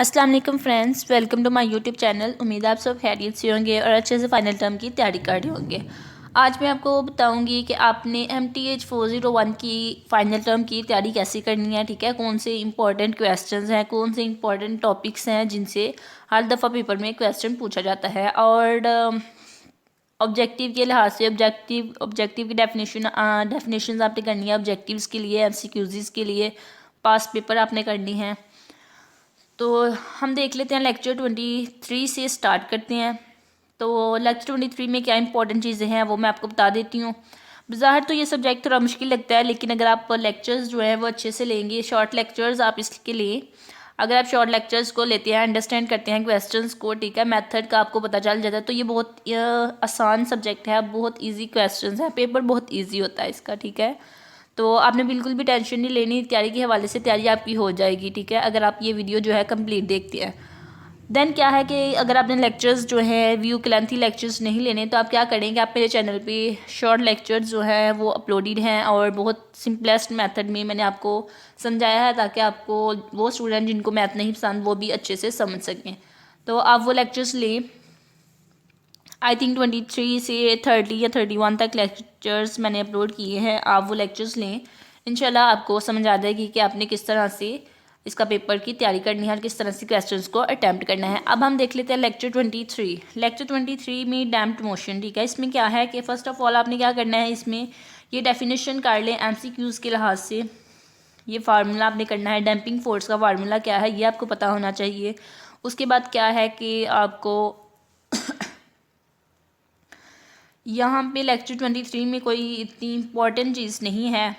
अस्सलाम वालेकुम friends, welcome to my YouTube channel. उम्मीद है आप सब खैरियत से होंगे और अच्छे से फाइनल टर्म की तैयारी कर रहे होंगे। आज मैं आपको बताऊंगी कि आपने MTH 401 की फ़ाइनल टर्म की तैयारी कैसे करनी है। ठीक है, कौन से इंपॉर्टेंट क्वेश्चंस हैं, कौन से इंपॉर्टेंट टॉपिक्स हैं जिनसे हर दफ़ा पेपर में क्वेश्चन पूछा जाता है। और ऑब्जेक्टिव के लिहाज से ऑब्जेक्टिव की डेफिनेशन आपने करनी है। ऑब्जेक्टिव्स के लिए, MCQs के लिए पास पेपर आपने करनी है। तो हम देख लेते हैं, लेक्चर 23 से स्टार्ट करते हैं। तो लेक्चर 23 में क्या इंपॉर्टेंट चीज़ें हैं वो मैं आपको बता देती हूँ। बज़ाहिर तो ये सब्जेक्ट थोड़ा मुश्किल लगता है, लेकिन अगर आप लेक्चर्स जो हैं वो अच्छे से लेंगे, शॉर्ट लेक्चर्स आप इसके लिए, अगर आप शॉर्ट लेक्चर्स को लेते हैं, अंडरस्टैंड करते हैं क्वेश्चंस को, ठीक है, मेथड का आपको पता चल जाता है, तो ये बहुत आसान सब्जेक्ट है, बहुत इजी क्वेश्चंस है, पेपर बहुत इजी होता है इसका। ठीक है, तो आपने बिल्कुल भी टेंशन नहीं लेनी, तैयारी के हवाले से तैयारी आपकी हो जाएगी। ठीक है, अगर आप ये वीडियो जो है कंप्लीट देखते हैं। देन क्या है कि अगर आपने लेक्चर्स जो है व्यू के लेंथी लेक्चर्स नहीं लेने, तो आप क्या करेंगे, आप मेरे चैनल पे शॉर्ट लेक्चर्स जो है वो अपलोडेड हैं और बहुत सिंपलेस्ट मेथड में मैंने आपको समझाया है, ताकि आपको वो स्टूडेंट जिनको मैथ नहीं पसंद वो भी अच्छे से समझ सकें। तो आप वो लेक्चर्स लें। आई थिंक 23 से 30 या 31 तक लेक्चर्स मैंने अपलोड किए हैं, आप वो लेक्चर्स लें। इंशाल्लाह आपको समझ आ जाएगी कि आपने किस तरह से इसका पेपर की तैयारी करनी है और किस तरह से क्वेश्चंस को अटैम्प्ट करना है। अब हम देख लेते हैं लेक्चर 23। लेक्चर 23 में डैम्प्ड मोशन। ठीक है, इसमें क्या है कि फ़र्स्ट ऑफ ऑल आपने क्या करना है, इसमें ये डेफिनेशन कर लें MCQs के लिहाज से। ये फार्मूला आपने करना है, डैम्पिंग फोर्स का फार्मूला क्या है ये आपको पता होना चाहिए। उसके बाद क्या है कि आपको यहाँ पे लेक्चर 23 में कोई इतनी इम्पॉर्टेंट चीज़ नहीं है।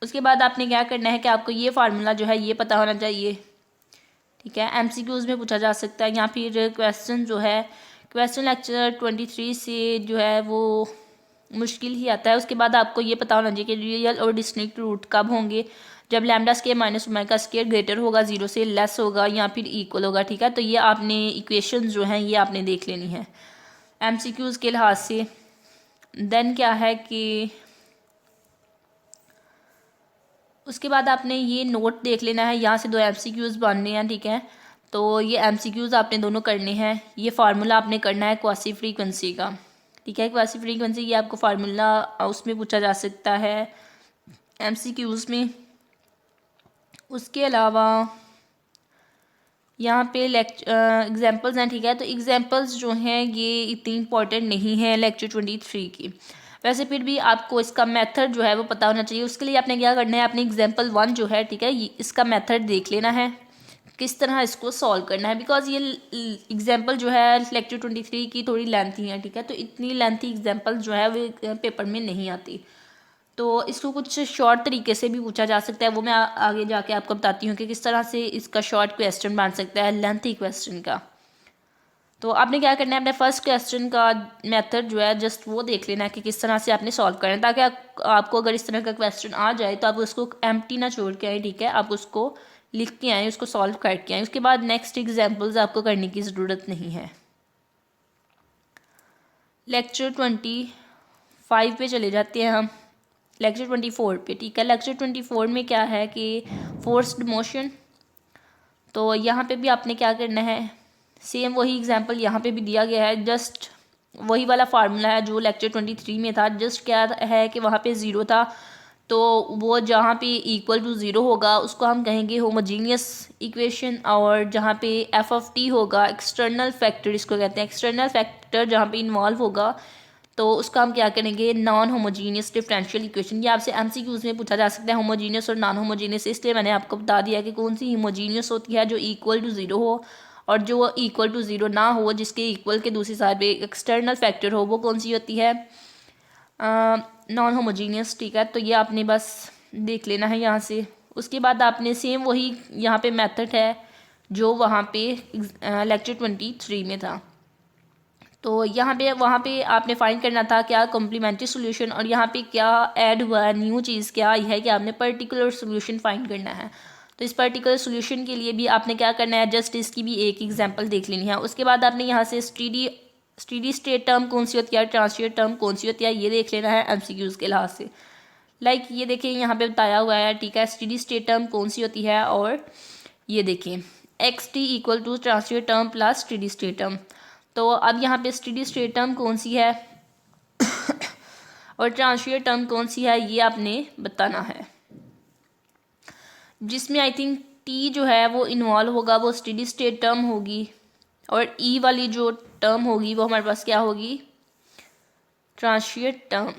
उसके बाद आपने क्या करना है कि आपको ये फार्मूला जो है ये पता होना चाहिए। ठीक है, MCQs में पूछा जा सकता है, या फिर क्वेश्चन जो है, क्वेश्चन लेक्चर 23 से जो है वो मुश्किल ही आता है। उसके बाद आपको ये पता होना चाहिए कि रियल और डिस्टिंक्ट रूट कब होंगे, जब lambda square minus omega square greater होगा, 0 से लेस होगा या फिर इक्वल होगा। ठीक है, तो ये आपने इक्वेशंस जो हैं ये आपने देख लेनी है MCQs के लिहाज से। देन क्या है कि उसके बाद आपने ये नोट देख लेना है, यहाँ से 2 MCQs बनने हैं। ठीक है, तो ये MCQs आपने दोनों करने हैं। ये फार्मूला आपने करना है क्वासी फ्रीक्वेंसी का। ठीक है, क्वासी फ्रीक्वेंसी ये आपको फार्मूला उसमें पूछा जा सकता है MCQs में। उसके अलावा यहाँ पे एग्जांपल्स हैं। ठीक है, तो एग्जांपल्स जो हैं ये इतनी इंपॉर्टेंट नहीं है लेक्चर 23 की। वैसे फिर भी आपको इसका मेथड जो है वो पता होना चाहिए। उसके लिए आपने क्या करना है, आपने एग्जांपल 1 जो है, ठीक है, इसका मेथड देख लेना है, किस तरह इसको सॉल्व करना है। बिकॉज ये एग्जाम्पल जो है लेक्चर 23 की थोड़ी लेंथी है। ठीक है, तो इतनी लेंथी एग्जाम्पल जो है वो पेपर में नहीं आती, तो इसको कुछ शॉर्ट तरीके से भी पूछा जा सकता है। वो मैं आगे जाके आपको बताती हूँ कि किस तरह से इसका शॉर्ट क्वेश्चन बन सकता है लेंथी क्वेश्चन का। तो आपने क्या करना है, अपने फर्स्ट क्वेश्चन का मेथड जो है जस्ट वो देख लेना है कि किस तरह से आपने सॉल्व करना है, ताकि आपको अगर इस तरह का क्वेश्चन आ जाए तो आप उसको एम्प्टी ना छोड़ के आए। ठीक है, आप उसको लिख के आए, उसको सॉल्व करके आए। उसके बाद नेक्स्ट एग्जाम्पल्स आपको करने की ज़रूरत नहीं है। लेक्चर 25 पे चले जाते हैं हम, लेक्चर 24 पे। ठीक है, लेक्चर 24 में क्या है कि फोर्स्ड मोशन। तो यहाँ पे भी आपने क्या करना है, सेम वही एग्जांपल यहाँ पे भी दिया गया है, जस्ट वही वाला फार्मूला है जो लेक्चर 23 में था। जस्ट क्या है कि वहाँ पे ज़ीरो था, तो वो जहाँ पे इक्वल टू ज़ीरो होगा उसको हम कहेंगे होमोजीनियस इक्वेशन, और जहाँ पे f(t) होगा एक्सटर्नल फैक्टर, इसको कहते हैं एक्सटर्नल फैक्टर, जहाँ पे इन्वॉल्व होगा तो उसका हम क्या करेंगे, नॉन होमोजीनियस डिफरेंशियल इक्वेशन। ये आपसे MCQs में पूछा जा सकता है, होमोजीनियस और नॉन होमोजीनियस। इसलिए मैंने आपको बता दिया कि कौन सी होमोजीनियस होती है, जो इक्वल टू ज़ीरो हो, और जो इक्वल टू ज़ीरो ना हो, जिसके इक्वल के दूसरी साइड पे एक्सटर्नल फैक्टर हो, वो कौन सी होती है, नॉन होमोजीनियस। ठीक है, तो ये आपने बस देख लेना है यहाँ से। उसके बाद आपने सेम वही यहाँ पे मेथड है जो वहाँ पे लेक्चर 23 में था। तो यहाँ पे वहाँ पे आपने फाइंड करना था क्या कॉम्प्लीमेंट्री सोल्यूशन, और यहाँ पे क्या ऐड हुआ है, न्यू चीज़ क्या आई है कि आपने पर्टिकुलर सोल्यूशन फाइंड करना है। तो इस पर्टिकुलर सोल्यूशन के लिए भी आपने क्या करना है, जस्ट इसकी भी एक एग्जांपल देख लेनी है। उसके बाद आपने यहाँ से स्टेडी स्टेट टर्म कौन सी होती है, ट्रांजिएंट टर्म कौन सी होती है, ये देख लेना है MCQs के लिहाज से। लाइक ये देखिए यहाँ पे बताया हुआ है। ठीक है, स्टेडी स्टेट टर्म कौन सी होती है, और ये देखिए X T equal to translate term plus steady state term. तो अब यहाँ पे स्टेडी स्टेट टर्म कौन सी है और ट्रांसलेट टर्म कौन सी है ये आपने बताना है। जिसमें आई थिंक टी जो है वो इन्वॉल्व होगा वो स्टेडी स्टेट टर्म होगी, और ई वाली जो टर्म होगी वो हमारे पास क्या होगी, ट्रांसलेट टर्म।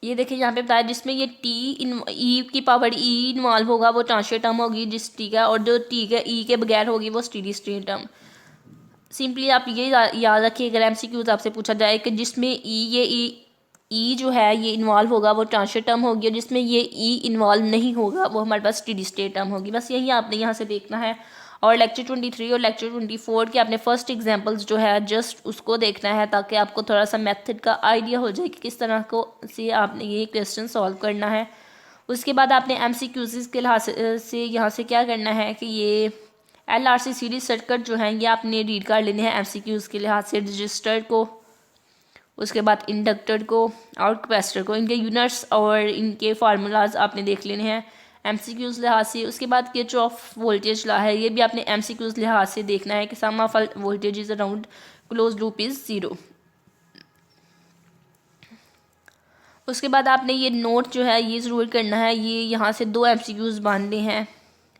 ये देखिए यहाँ पे बताया जिसमें ये टी इन ई की पावर ई इन्वॉल्व होगा वो ट्रांसलेट टर्म होगी जिस टी का, और जो टी का ई के बगैर होगी वो स्टेडी स्टेट टर्म। सिंपली आप ये याद रखिए अगर एमसीक्यूज आपसे पूछा जाए कि जिसमें ई जो है ये इन्वॉल्व होगा वो ट्रांसलेट टर्म होगी, और जिसमें ये ई इन्वॉल्व नहीं होगा वो हमारे पास स्टेडी स्टेट टर्म होगी। बस यही आपने यहाँ से देखना है। और लेक्चर 23 और लेक्चर 24 के आपने फर्स्ट एग्जांपल्स जो है जस्ट उसको देखना है ताकि आपको थोड़ा सा मेथड का आइडिया हो जाए कि किस तरह को से आपने ये क्वेश्चन सॉल्व करना है। उसके बाद आपने एमसीक्यूज के लिहाज से यहाँ से क्या करना है कि ये LRC सीरीज सर्किट जो है ये आपने रीड कर लेने हैं एमसीक्यूज के लिहाज से, रजिस्टर को, उसके बाद इंडक्टर को और कैपेसिटर को, इनके यूनिट्स और इनके फार्मूलाज आपने देख लेने हैं एमसीक्यूज लिहाज से। उसके बाद किरचॉफ वोल्टेज लॉ है ये भी आपने एमसीक्यूज लिहाज से देखना है कि sum of voltage is around close loop is 0। उसके बाद आपने ये नोट जो है ये ज़रूर करना है, ये यहाँ से 2 एमसीक्यूज बांधने हैं,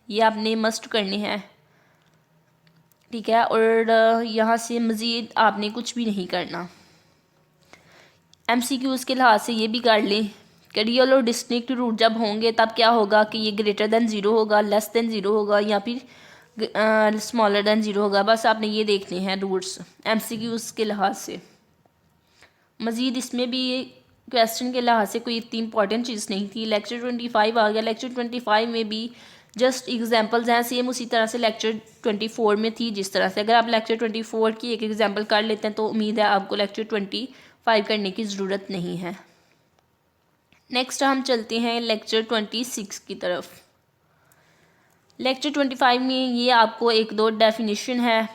ये आपने मस्ट करने हैं, ठीक है। और यहाँ से मज़ीद आपने कुछ भी नहीं करना। एमसीक्यूज के लिहाज से ये भी कर लें कि रियल और डिस्टिंक्ट रूट जब होंगे तब क्या होगा कि ये ग्रेटर देन 0 होगा, लेस देन 0 होगा या फिर स्मॉलर देन 0 होगा। बस आपने ये देखने हैं रूट्स एमसीक्यूज के लिहाज से। मज़ीद इसमें भी क्वेश्चन के लिहाज से कोई इतनी इंपॉर्टेंट चीज़ नहीं थी। लेक्चर 25 आ गया। लेक्चर 25 में भी जस्ट एग्जांपल्स हैं, सेम उसी तरह से लेक्चर 24 में थी जिस तरह से। अगर आप लेक्चर 24 की एक एग्जांपल कर लेते हैं तो उम्मीद है आपको लेक्चर 25 करने की ज़रूरत नहीं है। नेक्स्ट हम चलते हैं लेक्चर 26 की तरफ। लेक्चर 25 में ये आपको 1-2 डेफिनेशन है,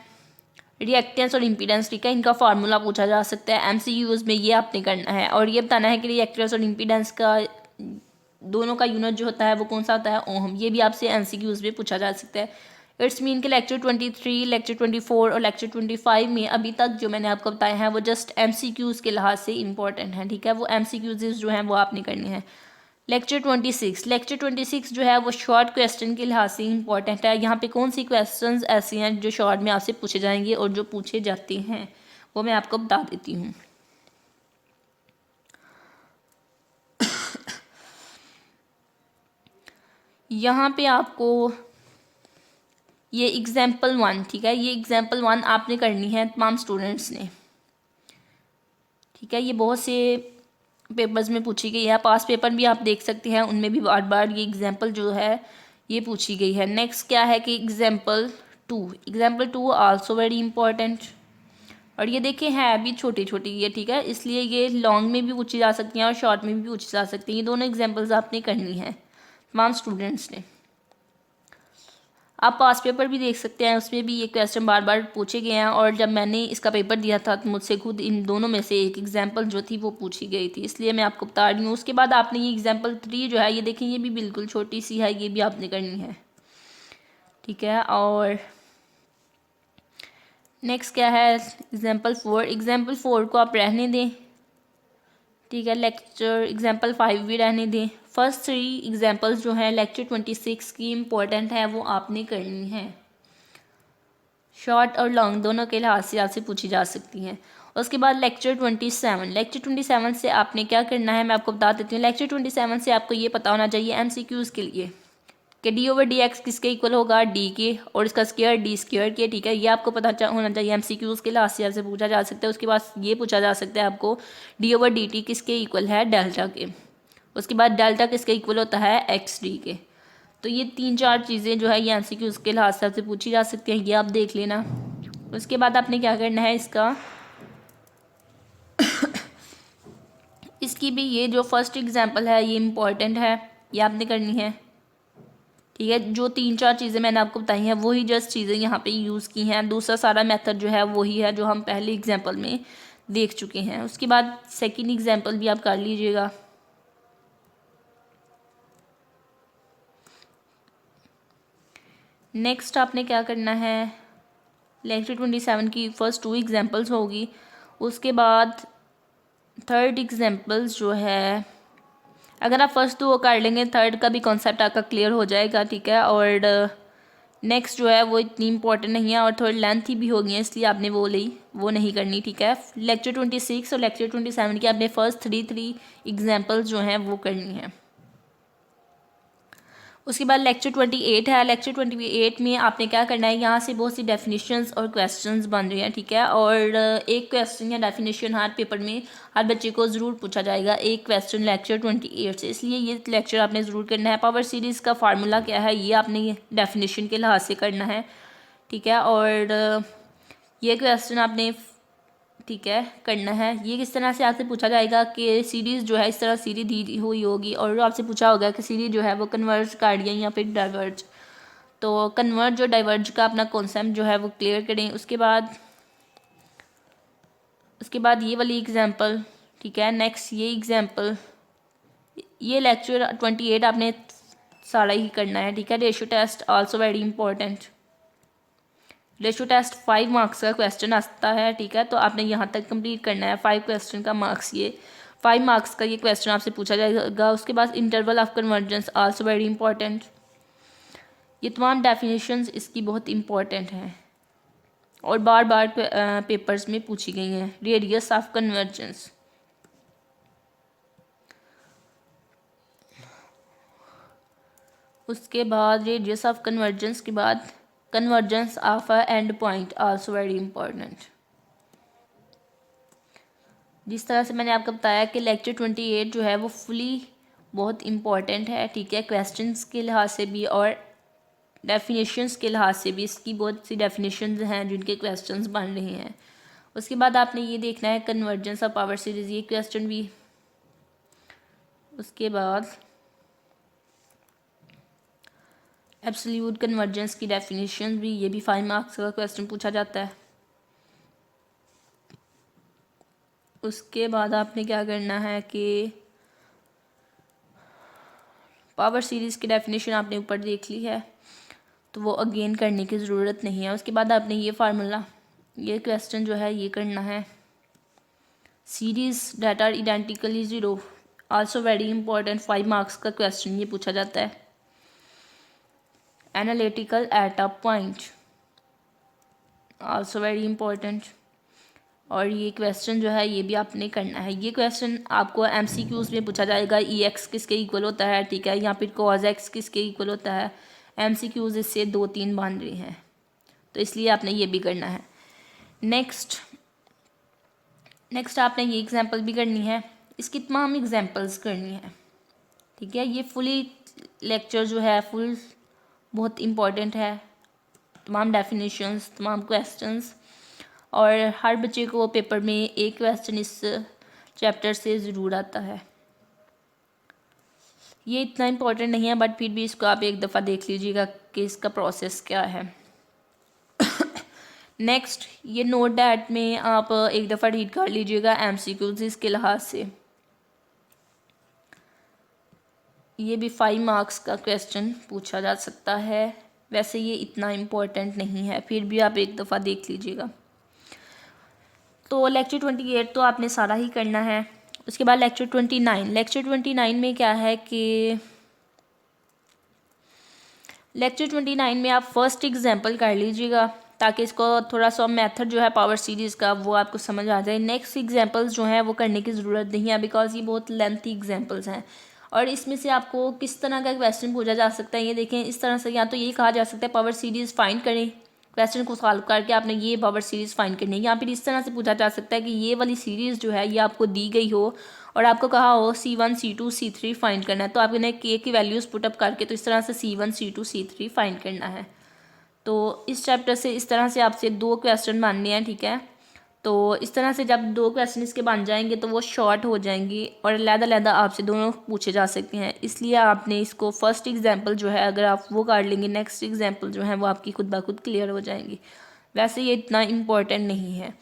रिएक्टेंस और इम्पीडेंस, ठीक है, इनका फार्मूला पूछा जा सकता है एमसीक्यूज में, ये आपने करना है। और ये बताना है कि रिएक्टेंस और इम्पीडेंस का दोनों का यूनिट जो होता है वो कौन सा होता है, ओम। ये भी आपसे एमसीक्यूज में पूछा जा सकता है। इट्स मीन के लेक्चर 23, लेक्चर 24 और लेक्चर 25 में अभी तक जो मैंने आपको बताया है वो जस्ट एमसीक्यूज के लिहाज से इंपॉर्टेंट है, ठीक है। वो एमसीक्यूज जो हैं वो आपने करने हैं। लेक्चर 26 जो है वो शॉर्ट क्वेश्चन के लिहाज से इंपॉर्टेंट है। यहाँ पे कौन सी क्वेश्चंस ऐसी हैं जो शॉर्ट में आपसे पूछे जाएंगे और जो पूछे जाते हैं वो मैं आपको बता देती हूँ। यहाँ पे आपको ये एग्जाम्पल 1, ठीक है, ये एग्जाम्पल 1 आपने करनी है तमाम स्टूडेंट्स ने, ठीक है। ये बहुत से पेपर्स में पूछी गई है, पास पेपर भी आप देख सकते हैं उनमें भी बार बार ये एग्जाम्पल जो है ये पूछी गई है। नेक्स्ट क्या है कि एग्जाम्पल 2 आल्सो वेरी इंपॉर्टेंट। और ये देखें है अभी छोटी छोटी ये, ठीक है, इसलिए ये लॉन्ग में भी पूछी जा सकती हैं और शॉर्ट में भी पूछी जा सकती हैं। ये दोनों एग्जाम्पल्स आपने करनी है तमाम स्टूडेंट्स ने। आप पास पेपर भी देख सकते हैं, उसमें भी ये क्वेश्चन बार बार पूछे गए हैं। और जब मैंने इसका पेपर दिया था तो मुझसे खुद इन दोनों में से एक एग्जाम्पल जो थी वो पूछी गई थी, इसलिए मैं आपको बता रही हूँ। उसके बाद आपने ये एग्जाम्पल 3 जो है ये देखें, ये भी बिल्कुल छोटी सी है, ये भी आपने करनी है, ठीक है। और नेक्स्ट क्या है एग्जाम्पल 4 को आप रहने दें, ठीक है। लेक्चर एग्जाम्पल 5 भी रहने दें। फर्स्ट 3 एग्जाम्पल्स जो हैं लेक्चर 26 की इम्पोर्टेंट है, वो आपने करनी है। शॉर्ट और लॉन्ग दोनों के लिहाज से आपसे पूछी जा सकती हैं। उसके बाद लेक्चर 27 से आपने क्या करना है मैं आपको बता देती हूँ। लेक्चर 27 से आपको ये पता होना चाहिए एमसीक्यूज़ के लिए कि d/dx किसके इक्वल होगा, d के, और इसका स्क्वायर d² के, ठीक है। ये आपको पता होना चाहिए एमसीक्यूज़ के लिहाज से आपसे पूछा जा सकता है। उसके बाद ये पूछा जा सकता है आपको d/dt किसके इक्वल है, डेल्टा के। उसके बाद डेल्टा किसके इक्वल होता है, xd के। तो ये 3-4 चीज़ें जो है ये एमसीक्यूज़ के लिहाज से आपसे पूछी जा सकती हैं, ये आप देख लेना। उसके बाद आपने क्या करना है इसकी भी ये जो फर्स्ट एग्जांपल है ये इम्पॉर्टेंट है, ये आपने करनी है, ठीक है। जो 3-4 चीज़ें मैंने आपको बताई हैं वही जस्ट चीज़ें यहाँ पे यूज़ की हैं। दूसरा सारा मेथड जो है वही है जो हम पहले एग्जांपल में देख चुके हैं। उसके बाद सेकंड एग्जांपल भी आप कर लीजिएगा। नेक्स्ट आपने क्या करना है, लेक्चर 27 की फ़र्स्ट 2 एग्जांपल्स होगी, उसके बाद थर्ड एग्जांपल्स जो है, अगर आप फर्स्ट 2 कर लेंगे थर्ड का भी कॉन्सेप्ट आपका क्लियर हो जाएगा, ठीक है। और नेक्स्ट जो है वो इतनी इंपॉर्टेंट नहीं है और थोड़ी लेंथी भी होगी, इसलिए आपने वो नहीं करनी, ठीक है। लेक्चर 26 और लेक्चर 27 की आपने फर्स्ट 3 एग्जांपल्स जो हैं वो करनी है। उसके बाद लेक्चर 28 है। लेक्चर 28 में आपने क्या करना है, यहाँ से बहुत सी डेफिनेशंस और क्वेश्चंस बन रही हैं, ठीक है। और एक क्वेश्चन या डेफिनेशन हर पेपर में हर बच्चे को ज़रूर पूछा जाएगा, एक क्वेश्चन लेक्चर 28 से, इसलिए ये लेक्चर आपने ज़रूर करना है। पावर सीरीज़ का फार्मूला क्या है ये आपने डेफिनेशन के लिहाज से करना है, ठीक है। और ये क्वेश्चन आपने, ठीक है, करना है। ये किस तरह से आपसे पूछा जाएगा कि सीरीज़ जो है इस तरह सीरीज दी हुई होगी और आपसे पूछा होगा कि सीरीज जो है वो कन्वर्ज कर दिया या फिर डाइवर्ज। तो कन्वर्ज और डाइवर्ज का अपना कॉन्सेप्ट जो है वो क्लियर करें। उसके बाद ये वाली एग्जांपल, ठीक है। नेक्स्ट ये एग्जांपल, ये लेक्चर 28 आपने सारा ही करना है, ठीक है। Ratio test also very important. Ratio test 5 marks का क्वेश्चन आता है, ठीक है। तो आपने यहाँ तक कंप्लीट करना है, 5 क्वेश्चन का मार्क्स, ये 5 मार्क्स का ये क्वेश्चन आपसे पूछा जाएगा। उसके बाद interval of convergence also very important. ये तमाम डेफिनेशंस इसकी बहुत इंपॉर्टेंट हैं और बार बार पेपर्स में पूछी गई हैं। रेडियस ऑफ कन्वर्जेंस, उसके बाद रेडियस ऑफ कन्वर्जेंस के बाद convergence of a and point also very important. जिस तरह से मैंने आपको बताया कि लेक्चर 28 जो है वो फुली बहुत इंपॉर्टेंट है, ठीक है। क्वेश्चंस के लिहाज से भी और डेफिनेशंस के लिहाज से भी इसकी बहुत सी डेफिनेशंस हैं जिनके क्वेश्चंस बन रहे हैं। उसके बाद आपने ये देखना है कन्वर्जेंस ऑफ पावर सीरीज, ये क्वेश्चन भी। उसके बाद एब्सोल्यूट कन्वर्जेंस की डेफिनेशन भी, ये भी 5 मार्क्स का क्वेश्चन पूछा जाता है। उसके बाद आपने क्या करना है कि पावर सीरीज़ की डेफिनेशन आपने ऊपर देख ली है, तो वो अगेन करने की ज़रूरत नहीं है। उसके बाद आपने ये फार्मूला, ये क्वेश्चन जो है ये करना है। Series that are identically zero also very important, 5 marks का क्वेश्चन ये पूछा जाता है। Analytical at a point also very important. और ये क्वेश्चन जो है ये भी आपने करना है। ये क्वेश्चन आपको MCQs में पूछा जाएगा, EX किसके इक्वल होता है, ठीक है, या फिर cos x किसके इक्वल होता है। MCQs इससे 2-3 बन रही हैं, तो इसलिए आपने ये भी करना है। नेक्स्ट आपने ये एग्जांपल भी करनी है, इसकी तमाम एग्जांपल्स करनी है, ठीक है। ये फुली लेक्चर जो है फुल बहुत इम्पोर्टेंट है, तमाम डेफिनेशंस, तमाम क्वेश्चंस, और हर बच्चे को पेपर में एक क्वेश्चन इस चैप्टर से ज़रूर आता है। ये इतना इम्पोर्टेंट नहीं है बट फिर भी इसको आप एक दफ़ा देख लीजिएगा कि इसका प्रोसेस क्या है। नेक्स्ट ये नोट डैट में आप एक दफ़ा रीड कर लीजिएगा MCQs इसके लिहाज से। ये भी 5 मार्क्स का क्वेश्चन पूछा जा सकता है, वैसे ये इतना इम्पोर्टेंट नहीं है, फिर भी आप एक दफ़ा देख लीजिएगा। तो लेक्चर 28 तो आपने सारा ही करना है। उसके बाद लेक्चर 29 में क्या है कि लेक्चर 29 में आप फर्स्ट एग्जांपल कर लीजिएगा ताकि इसको थोड़ा सा मेथड जो है पावर सीरीज़ का वो आपको समझ आ जाए। नेक्स्ट एग्जांपल्स जो हैं वो करने की ज़रूरत नहीं है बिकॉज ये बहुत लेंथी एग्जांपल्स हैं और इसमें से आपको किस तरह का क्वेश्चन पूछा जा सकता है ये देखें। इस तरह से या तो ये कहा जा सकता है पावर सीरीज़ फाइंड करें, क्वेश्चन को सॉल्व करके आपने ये पावर सीरीज़ फाइंड करनी है, या फिर इस तरह से पूछा जा सकता है कि ये वाली सीरीज़ जो है ये आपको दी गई हो और आपको कहा हो C1 C2 C3 फाइंड करना है, तो आपने K की वैल्यूज़ पुटअप करके तो इस तरह से C1 C2 C3 फाइंड करना है। तो इस चैप्टर से इस तरह से आपसे 2 क्वेश्चन बनने हैं, ठीक है। तो इस तरह से जब 2 क्वेश्चन इसके बन जाएंगे तो वो शॉर्ट हो जाएंगी और अलग-अलग आपसे दोनों पूछे जा सकते हैं, इसलिए आपने इसको फर्स्ट एग्जांपल जो है अगर आप वो कर लेंगे नेक्स्ट एग्जांपल जो है वो आपकी खुद ब खुद क्लियर हो जाएंगी। वैसे ये इतना इम्पोर्टेंट नहीं है।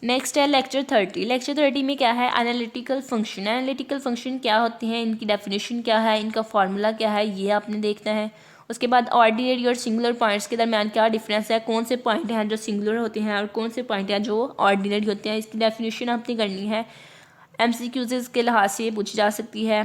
नेक्स्ट है लेक्चर 30। लेक्चर 30 में क्या है, एनालिटिकल फंक्शन। एनालिटिकल फंक्शन क्या होते हैं, इनकी डेफिनेशन क्या है, इनका फार्मूला क्या है, ये आपने देखना है। उसके बाद ऑर्डिनरी और सिंगुलर पॉइंट्स के दरमियान क्या डिफरेंस है, कौन से पॉइंट हैं जो सिंगुलर होते हैं और कौन से पॉइंट हैं जो ऑर्डिनरी होते हैं, इसकी डेफिनेशन आपने करनी है। MCQs के लिहाज से पूछी जा सकती है।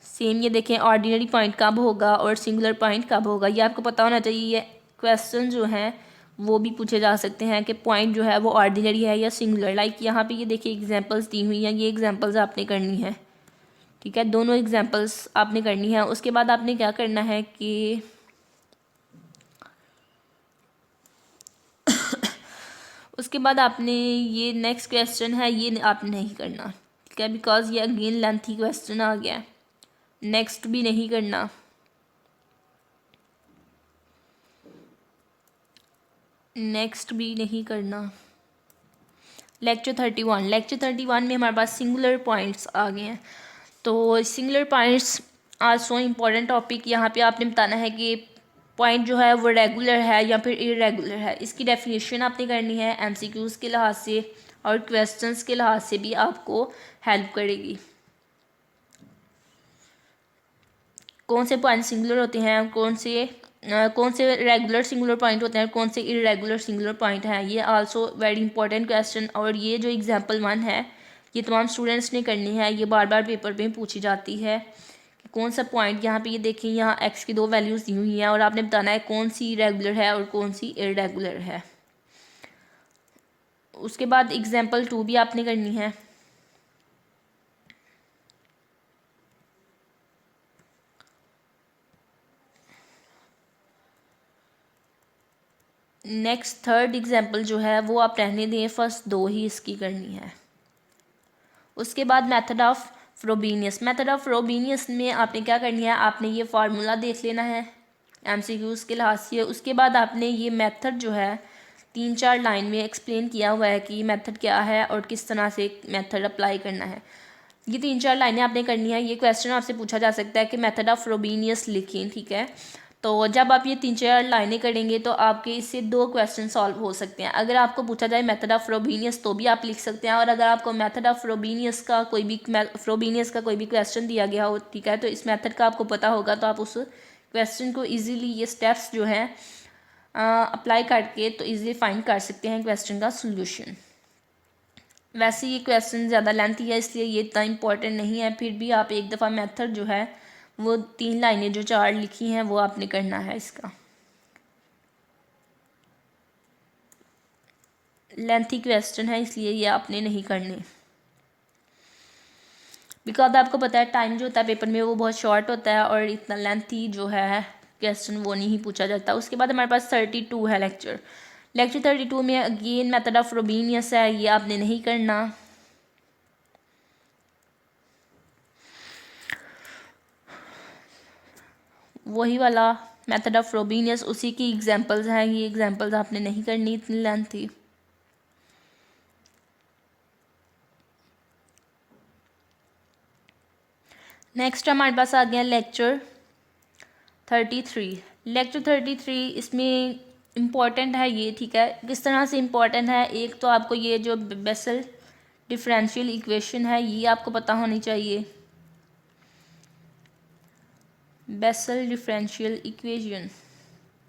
सेम ये देखें, ऑर्डिनरी पॉइंट कब होगा और सिंगुलर पॉइंट कब होगा, ये आपको पता होना चाहिए। ये क्वेश्चन जो हैं वो भी पूछे जा सकते हैं कि पॉइंट जो है वो ऑर्डिनरी है या सिंगुलर। लाइक यहाँ पे ये देखिए एग्जांपल्स दी हुई हैं, ये एग्जांपल्स आपने करनी है, ठीक है, दोनों एग्जांपल्स आपने करनी है। उसके बाद आपने क्या करना है कि उसके बाद आपने ये नेक्स्ट क्वेश्चन है ये आपने नहीं करना, ठीक है, बिकॉज ये अगेन लेंथी क्वेश्चन आ गया। नेक्स्ट भी नहीं करना, नेक्स्ट भी नहीं करना। लेक्चर 31। लेक्चर 31 में हमारे पास सिंगुलर पॉइंट्स आ गए हैं। तो singular points are so important topic. यहाँ पे आपने बताना है कि पॉइंट जो है वो रेगुलर है या फिर इरेगुलर है, इसकी डेफिनेशन आपने करनी है। MCQs के लिहाज से और क्वेश्चंस के लिहाज से भी आपको हेल्प करेगी। कौन से पॉइंट सिंगुलर होते हैं, कौन से रेगुलर सिंगुलर पॉइंट होते हैं, कौन से इरेगुलर सिंगुलर पॉइंट हैं, ये आल्सो वेरी इंपॉर्टेंट क्वेश्चन। और ये जो एग्जांपल 1 है ये तमाम स्टूडेंट्स ने करनी है, ये बार बार पेपर में पूछी जाती है कि कौन सा पॉइंट, यहाँ पे ये देखिए यहाँ x की 2 वैल्यूज़ दी हुई हैं और आपने बताना है कौन सी रेगुलर है और कौन सी इरेगुलर है। उसके बाद एग्जाम्पल 2 भी आपने करनी है। नेक्स्ट थर्ड एग्जाम्पल जो है वो आप रहने दें, फर्स्ट 2 ही इसकी करनी है। उसके बाद method of Frobenius. Method of Frobenius में आपने क्या करनी है, आपने ये फार्मूला देख लेना है MCQs के लिहाज से। उसके बाद आपने ये मेथड जो है 3-4 लाइन में एक्सप्लेन किया हुआ है कि ये मेथड क्या है और किस तरह से मेथड अप्लाई करना है। ये 3-4 लाइनें आपने करनी है। ये क्वेश्चन आपसे पूछा जा सकता है कि मेथड ऑफ फ्रोबेनियस लिखें, ठीक है। तो जब आप ये 3-4 लाइनें करेंगे तो आपके इससे 2 क्वेश्चन सॉल्व हो सकते हैं। अगर आपको पूछा जाए मेथड ऑफ फ्रोबेनियस तो भी आप लिख सकते हैं, और अगर आपको मेथड ऑफ फ्रोबेनियस का कोई भी क्वेश्चन दिया गया हो, ठीक है, तो इस मेथड का आपको पता होगा तो आप उस क्वेश्चन को ईजीली ये स्टेप्स जो हैं अप्लाई करके तो ईजिली फाइंड कर सकते हैं क्वेश्चन का सोल्यूशन। वैसे ये क्वेश्चन ज़्यादा लेंथी है इसलिए ये इतना इम्पोर्टेंट नहीं है, फिर भी आप एक दफ़ा मेथड जो है वो 3 लाइनें जो 4 लिखी हैं वो आपने करना है। इसका लेंथी क्वेश्चन है इसलिए ये आपने नहीं करने, बिकॉज आपको पता है टाइम जो होता है पेपर में वो बहुत शॉर्ट होता है और इतना लेंथी जो है क्वेश्चन वो नहीं पूछा जाता। उसके बाद हमारे पास 32 है लेक्चर 32 में अगेन मेथड ऑफ फ्रोबेनियस है, ये आपने नहीं करना। वही वाला मेथड ऑफ फ्रोबेनियस, उसी की एग्जांपल्स हैं, ये एग्जांपल्स आपने नहीं करनी इतनी लेंथी। नेक्स्ट हमारे पास आ गया लेक्चर 33। लेक्चर 33 इसमें इम्पॉर्टेंट है ये, ठीक है। किस तरह से इम्पॉर्टेंट है, एक तो आपको ये जो बेसल डिफरेंशियल इक्वेशन है ये आपको पता होनी चाहिए। बेसल डिफरेंशियल इक्वेशन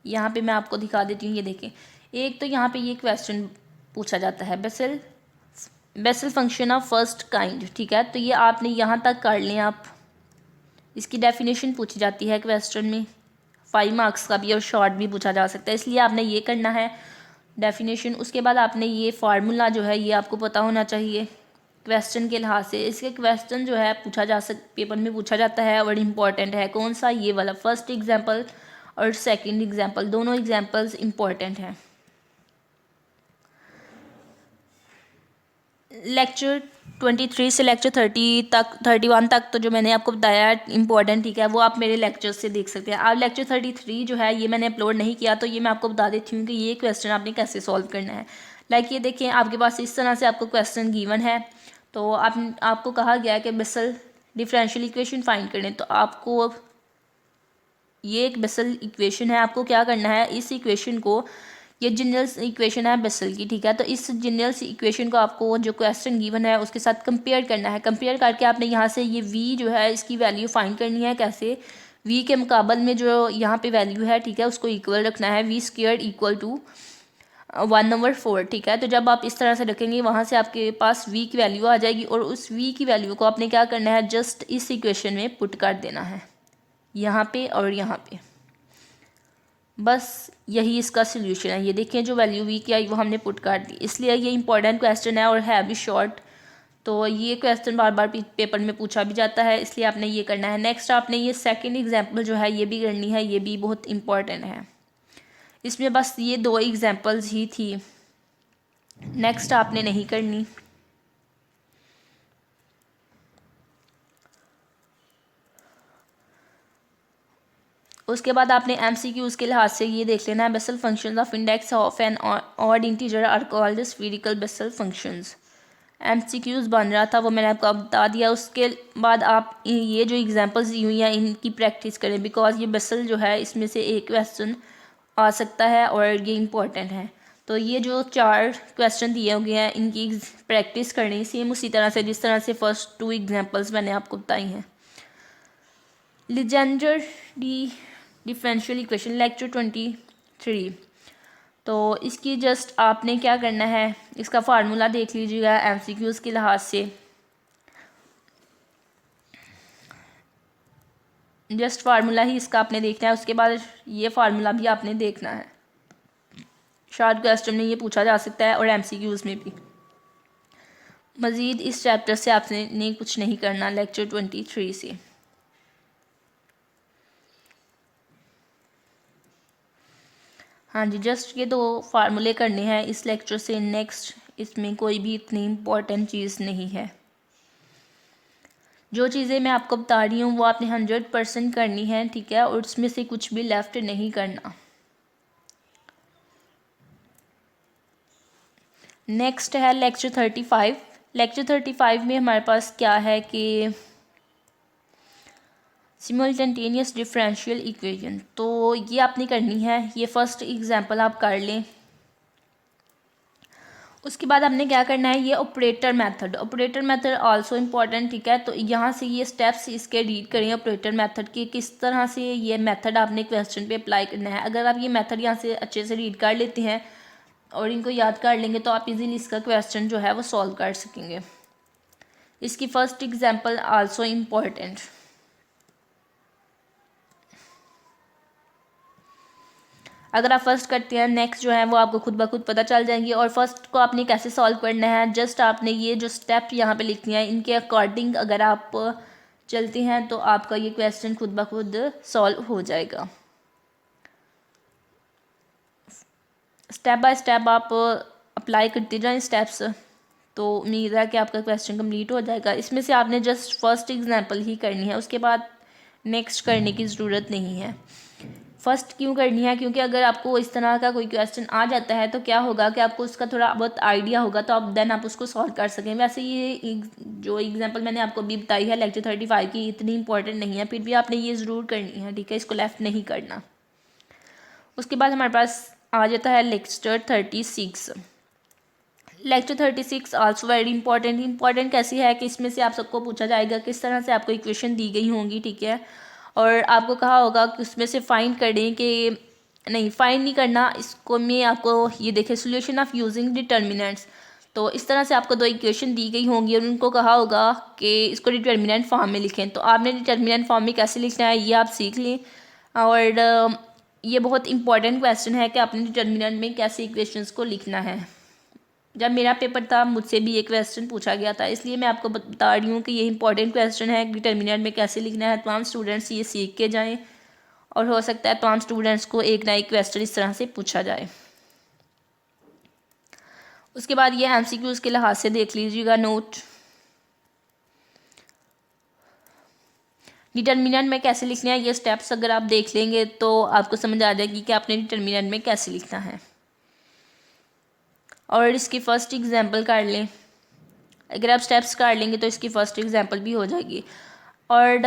यहाँ पे मैं आपको दिखा देती हूँ, ये देखें। एक तो यहाँ पे ये क्वेश्चन पूछा जाता है Bessel function of first kind, ठीक है, तो ये आपने यहाँ तक कर लें आप। इसकी डेफिनेशन पूछी जाती है क्वेश्चन में, 5 मार्क्स का भी और शॉर्ट भी पूछा जा सकता है, इसलिए आपने ये करना है डेफिनेशन। उसके बाद आपने ये फार्मूला जो है ये आपको पता होना चाहिए क्वेश्चन के लिहाज से। इसके क्वेश्चन जो है पेपर में पूछा जाता है और इम्पॉर्टेंट है। कौन सा, ये वाला फर्स्ट एग्जाम्पल और सेकंड एग्जाम्पल, दोनों एग्जाम्पल्स इम्पॉर्टेंट हैं। लेक्चर 23 से लेक्चर 31 तक तो जो मैंने आपको बताया इंपॉर्टेंट, ठीक है, वो आप मेरे लेक्चर से देख सकते हैं। अब लेक्चर 33 जो है ये मैंने अपलोड नहीं किया तो ये मैं आपको बता देती हूँ कि ये क्वेश्चन आपने कैसे सॉल्व करना है। लाइक ये देखें, आपके पास इस तरह से आपको क्वेश्चन गिवन है, तो आपको कहा गया है कि बेसल डिफरेंशियल इक्वेशन फाइंड करें। तो आपको ये एक बेसल इक्वेशन है, आपको क्या करना है, इस इक्वेशन को ये जनरल इक्वेशन है बेसल की, ठीक है। तो इस जनरल इक्वेशन को आपको जो क्वेश्चन गिवन है उसके साथ कंपेयर करना है। कंपेयर करके आपने यहाँ से ये v जो है इसकी वैल्यू फाइंड करनी है। कैसे? v के मुकाबल में जो यहाँ पे वैल्यू है, ठीक है, उसको इक्वल रखना है। v² इक्वल टू 1/4, ठीक है। तो जब आप इस तरह से रखेंगे वहाँ से आपके पास v की वैल्यू आ जाएगी और उस v की वैल्यू को आपने क्या करना है, जस्ट इस इक्वेशन में पुट कर देना है, यहाँ पे और यहाँ पे। बस यही इसका सोल्यूशन है। ये देखिए जो वैल्यू v की आई वो हमने पुट कर दी। इसलिए ये इंपॉर्टेंट क्वेश्चन है और है भी शॉर्ट, तो ये क्वेश्चन बार बार पेपर में पूछा भी जाता है, इसलिए आपने ये करना है। नेक्स्ट आपने ये सेकंड एग्जांपल जो है ये भी करनी है, ये भी बहुत इंपॉर्टेंट है। इसमें बस ये 2 एग्जांपल्स ही थी, नेक्स्ट आपने नहीं करनी। उसके बाद आपने MCQs के लिहाज से ये देख लेना है, Bessel functions of index of n odd integer are called spherical Bessel functions. MCQs बन रहा था वो मैंने आपको बता दिया। उसके बाद आप ये जो एग्जांपल्स दी हुई हैं इनकी प्रैक्टिस करें, बिकॉज ये बेसल जो है इसमें से एक क्वेश्चन आ सकता है और ये इम्पॉर्टेंट है। तो ये जो 4 क्वेश्चन दिए हुए हैं इनकी प्रैक्टिस करनी सेम उसी तरह से जिस तरह से फर्स्ट 2 एग्जांपल्स मैंने आपको बताई हैं। Legender differential equation lecture 23। तो इसकी जस्ट आपने क्या करना है, इसका फार्मूला देख लीजिएगा MCQs के लिहाज से। जस्ट फार्मूला ही इसका आपने देखना है, उसके बाद ये फार्मूला भी आपने देखना है। शॉर्ट क्वेश्चन में ये पूछा जा सकता है और MCQs में भी। मज़ीद इस चैप्टर से आपने कुछ नहीं करना लेक्चर 23 से। हाँ जी, जस्ट ये 2 फार्मूले करने हैं इस लेक्चर से। नेक्स्ट इसमें कोई भी इतनी इम्पोर्टेंट चीज़ नहीं है। जो चीज़ें मैं आपको बता रही हूँ वो आपने 100% करनी है, ठीक है, और उसमें से कुछ भी लेफ्ट नहीं करना। नेक्स्ट है लेक्चर 35। लेक्चर 35 में हमारे पास क्या है कि सिमल्टेनियस डिफरेंशियल इक्वेशन। तो ये आपने करनी है, ये फर्स्ट एग्जांपल आप कर लें। उसके बाद आपने क्या करना है, ये ऑपरेटर मेथड आल्सो इम्पॉर्टेंट, ठीक है। तो यहाँ से ये स्टेप्स इसके रीड करें ऑपरेटर मेथड के, किस तरह से ये मेथड आपने क्वेश्चन पे अप्लाई करना है। अगर आप ये मेथड यहाँ से अच्छे से रीड कर लेते हैं और इनको याद कर लेंगे तो आप इजीली इसका क्वेश्चन जो है वो सॉल्व कर सकेंगे। इसकी फर्स्ट एग्जांपल आल्सो इम्पॉर्टेंट। अगर आप फर्स्ट करते हैं नेक्स्ट जो है वो आपको खुद ब खुद पता चल जाएंगी। और फर्स्ट को आपने कैसे सॉल्व करना है, जस्ट आपने ये जो स्टेप यहाँ पे लिखनी है इनके अकॉर्डिंग अगर आप चलते हैं तो आपका ये क्वेश्चन खुद ब खुद सॉल्व हो जाएगा। स्टेप बाय स्टेप आप अप्लाई करते जाएं स्टेप्स, तो उम्मीद है कि आपका क्वेश्चन कंप्लीट हो जाएगा। इसमें से आपने जस्ट फर्स्ट एग्जांपल ही करनी है, उसके बाद नेक्स्ट करने की ज़रूरत नहीं है। फर्स्ट क्यों करनी है, क्योंकि अगर आपको इस तरह का कोई क्वेश्चन आ जाता है तो क्या होगा कि आपको उसका थोड़ा बहुत आइडिया होगा, तो आप देन आप उसको सॉल्व कर सकें। वैसे ये जो एग्जांपल मैंने आपको अभी बताई है लेक्चर 35 की इतनी इंपॉर्टेंट नहीं है, फिर भी आपने ये ज़रूर करनी है, ठीक है, इसको लेफ़्ट नहीं करना। उसके बाद हमारे पास आ जाता है lecture 36। Lecture 36 also very important कैसी है कि इसमें से आप सबको पूछा जाएगा किस तरह से आपको इक्वेशन दी गई होंगी, ठीक है, और आपको कहा होगा कि उसमें से फाइंड करें कि नहीं, फाइंड नहीं करना इसको, मैं आपको ये देखें सोल्यूशन ऑफ यूजिंग डिटर्मिनेंट्स। तो इस तरह से आपको 2 इक्वेशन दी गई होंगी और उनको कहा होगा कि इसको डिटर्मिनेंट फॉर्म में लिखें। तो आपने डिटर्मिनेंट फॉर्म में कैसे लिखना है ये आप सीख लें। और ये बहुत इंपॉर्टेंट क्वेश्चन है कि आपने डिटर्मिनेंट में कैसे इक्वेशंस को लिखना है। जब मेरा पेपर था मुझसे भी ये क्वेश्चन पूछा गया था, इसलिए मैं आपको बता रही हूँ कि ये इंपॉर्टेंट क्वेश्चन है डिटर्मिनेंट में कैसे लिखना है। तमाम स्टूडेंट्स ये सीख के जाएं और हो सकता है तमाम स्टूडेंट्स को एक ना एक क्वेश्चन इस तरह से पूछा जाए। उसके बाद ये MCQs के लिहाज से देख लीजिएगा नोट। डिटर्मिनेंट में कैसे लिखना है ये स्टेप्स अगर आप देख लेंगे तो आपको समझ आ जाएगी कि आपने डिटर्मिनेंट में कैसे लिखना है। और इसकी फ़र्स्ट एग्जांपल कर लें, अगर आप स्टेप्स कर लेंगे तो इसकी फ़र्स्ट एग्जांपल भी हो जाएगी। और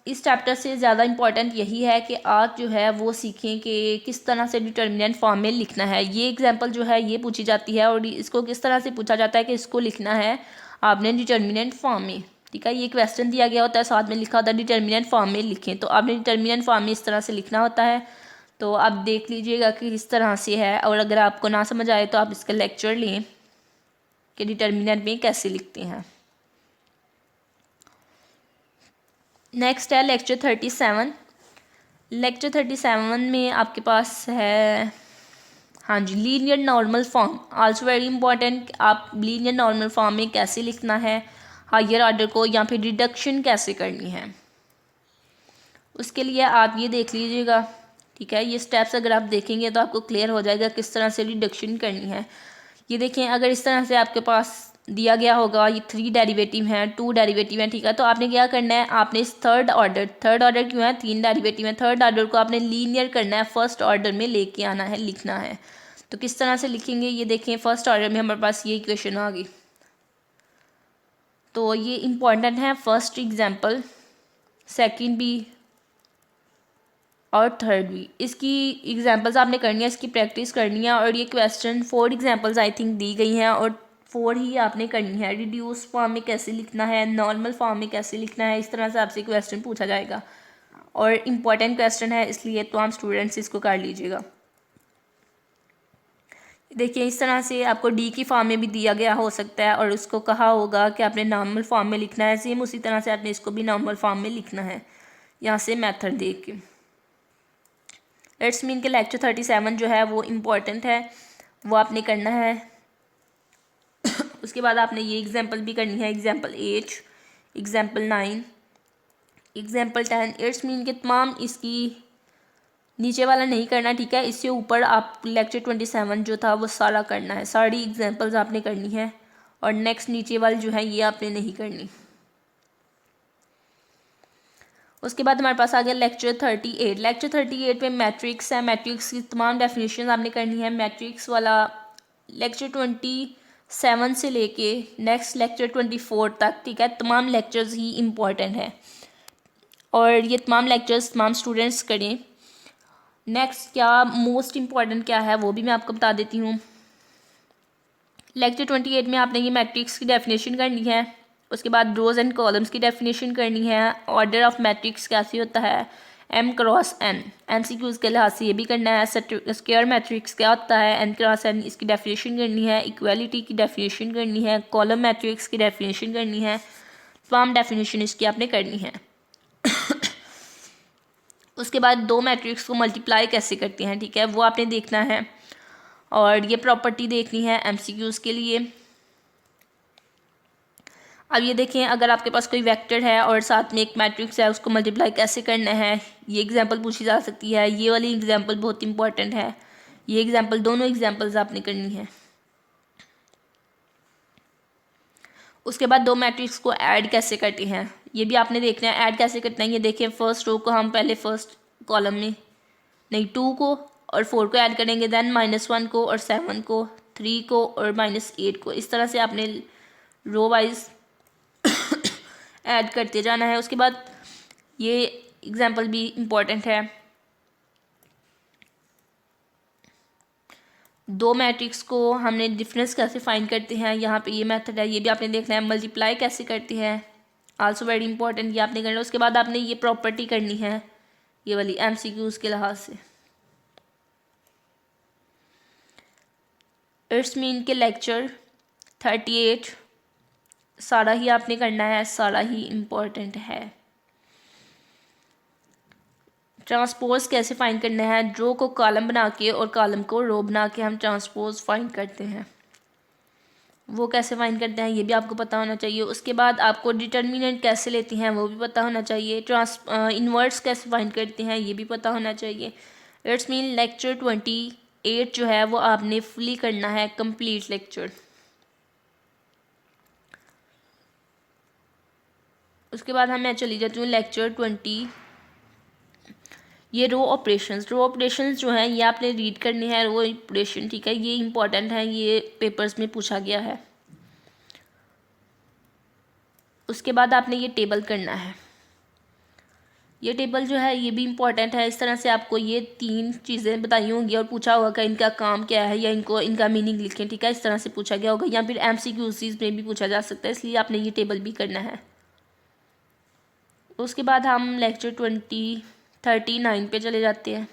इस चैप्टर से ज़्यादा इम्पॉर्टेंट यही है कि आप जो है वो सीखें कि किस तरह से डिटर्मिनेंट फॉर्म में लिखना है। ये एग्जांपल जो है ये पूछी जाती है और इसको किस तरह से पूछा जाता है कि इसको लिखना है आपने डिटर्मिनेंट फॉर्म में। ठीक है, ये क्वेश्चन दिया गया होता है, साथ में लिखा होता है डिटर्मिनेंट फॉर्म में लिखें, तो आपने डिटर्मिनेंट फॉर्म में इस तरह से लिखना होता है। तो आप देख लीजिएगा कि इस तरह से है, और अगर आपको ना समझ आए तो आप इसका लेक्चर लें कि डिटर्मिनेंट में कैसे लिखते हैं। नेक्स्ट है लेक्चर 37। लेक्चर 37 में आपके पास है, हाँ जी, linear normal form. Also very important, आप लीनियर नॉर्मल फॉर्म में कैसे लिखना है हायर ऑर्डर को, या फिर रिडक्शन कैसे करनी है, उसके लिए आप ये देख लीजिएगा। ठीक है, ये स्टेप्स अगर आप देखेंगे तो आपको क्लियर हो जाएगा किस तरह से रिडक्शन करनी है। ये देखें, अगर इस तरह से आपके पास दिया गया होगा ये 3 डेरिवेटिव हैं, 2 डेरिवेटिव हैं, ठीक है, तो आपने क्या करना है, आपने इस थर्ड ऑर्डर क्यों है, 3 डेरिवेटिव हैं, थर्ड ऑर्डर को आपने लीनियर करना है, फर्स्ट ऑर्डर में लेके आना है, लिखना है। तो किस तरह से लिखेंगे, ये देखें, फर्स्ट ऑर्डर में हमारे पास ये इक्वेशन आ गई। तो ये इम्पॉर्टेंट है, फर्स्ट एग्जाम्पल, सेकेंड भी और थर्ड भी। इसकी एग्जांपल्स आपने करनी है, इसकी प्रैक्टिस करनी है, और ये question 4 examples I think the गई हैं और 4 ही आपने करनी है। रिड्यूस फॉर्म में कैसे लिखना है, नॉर्मल फॉर्म में कैसे लिखना है, इस तरह से आपसे क्वेश्चन पूछा जाएगा और इम्पॉर्टेंट क्वेश्चन है, इसलिए तो आप स्टूडेंट्स इसको कर लीजिएगा। देखिए, इस तरह से आपको डी की फॉर्म में भी दिया गया हो सकता है और उसको कहा होगा कि आपने नॉर्मल फॉर्म में लिखना है, सेम उसी तरह से आपने इसको भी नॉर्मल फॉर्म में लिखना है, यहाँ से मेथड देख के। लेट्स मीन के लेक्चर 37 जो है वो इम्पॉर्टेंट है, वो आपने करना है। उसके बाद आपने ये एग्जांपल भी करनी है, example 8, example 9, example 10। It's mean के तमाम, इसकी नीचे वाला नहीं करना, ठीक है, इससे ऊपर आप लेक्चर 27 जो था वो सारा करना है, सारी एग्जांपल्स आपने करनी है, और नेक्स्ट नीचे वाली जो है ये आपने नहीं करनी। उसके बाद हमारे पास आ गया लेक्चर 38। लेक्चर 38 में मैट्रिक्स है, मैट्रिक्स की तमाम डेफिनेशन आपने करनी है। मैट्रिक्स वाला लेक्चर 27 से लेके नेक्स्ट लेक्चर 24 तक, ठीक है, तमाम लेक्चर्स ही इम्पॉर्टेंट है और ये तमाम लेक्चर्स तमाम स्टूडेंट्स करें। नेक्स्ट क्या मोस्ट इम्पॉर्टेंट क्या है वो भी मैं आपको बता देती हूँ। लेक्चर 28 में आपने ये मैट्रिक्स की डेफिनेशन करनी है, उसके बाद रोज़ एंड कॉलम्स की डेफिनेशन करनी है, ऑर्डर ऑफ मैट्रिक्स कैसे होता है, m क्रॉस n, MCQs के लिहाज से ये भी करना है, स्क्वायर मैट्रिक्स क्या होता है, n क्रॉस n, इसकी डेफिनेशन करनी है, इक्वालिटी की डेफिनेशन करनी है, कॉलम मैट्रिक्स की डेफिनेशन करनी है, तमाम डेफिनेशन इसकी आपने करनी है। उसके बाद 2 मैट्रिक्स को मल्टीप्लाई कैसे करते हैं, ठीक है, वो आपने देखना है, और ये प्रॉपर्टी देखनी है MCQs के लिए। अब ये देखें, अगर आपके पास कोई वेक्टर है और साथ में एक मैट्रिक्स है, उसको मल्टीप्लाई कैसे करना है, ये एग्जांपल पूछी जा सकती है। ये वाली एग्जांपल बहुत इंपॉर्टेंट है, ये एग्जांपल, दोनों एग्जांपल्स आपने करनी है। उसके बाद 2 मैट्रिक्स को ऐड कैसे करते हैं ये भी आपने देखना है, ऐड कैसे करते हैं। ये देखें, फर्स्ट रो को हम पहले फर्स्ट कॉलम में नहीं 2 को और 4 को ऐड करेंगे, देन -1 को और 7 को, 3 को और -8 को, इस तरह से आपने रो वाइज ऐड करते जाना है। उसके बाद ये एग्जांपल भी इम्पॉर्टेंट है, 2 मैट्रिक्स को हमने डिफरेंस कैसे फाइंड करते हैं, यहाँ पे ये मेथड है, ये भी आपने देखना है। मल्टीप्लाई कैसे करते हैं, आल्सो वेरी इंपॉर्टेंट, ये आपने करना है। उसके बाद आपने ये प्रॉपर्टी करनी है, ये वाली MCQs के लिहाज से। इट्स मीन के लेक्चर 38 सारा ही आपने करना है, सारा ही इम्पोर्टेंट है। ट्रांसपोज कैसे फाइंड करना है, रो को कॉलम बना के और कॉलम को रो बना के हम ट्रांसपोज फाइंड करते हैं, वो कैसे फाइंड करते हैं ये भी आपको पता होना चाहिए। उसके बाद आपको डिटर्मिनेंट कैसे लेते हैं वो भी पता होना चाहिए। इन्वर्ट्स कैसे फाइंड करते हैं ये भी पता होना चाहिए। इट्स मीन लेक्चर 28 जो है वो आपने फुली करना है, कंप्लीट लेक्चर। उसके बाद मैं चली जाती हूँ लेक्चर 20। ये रो ऑपरेशंस जो हैं ये आपने रीड करनी है, रो ऑपरेशन, ठीक है, ये इंपॉर्टेंट है, ये पेपर्स में पूछा गया है। उसके बाद आपने ये टेबल करना है, ये टेबल जो है ये भी इम्पॉर्टेंट है। इस तरह से आपको ये 3 चीज़ें बताई होंगी और पूछा होगा कि इनका काम क्या है या इनका मीनिंग लिखें, ठीक है। इस तरह से पूछा गया होगा, या फिर MCQs में भी पूछा जा सकता है, इसलिए आपने ये टेबल भी करना है। उसके बाद हम लेक्चर 39 पे चले जाते हैं।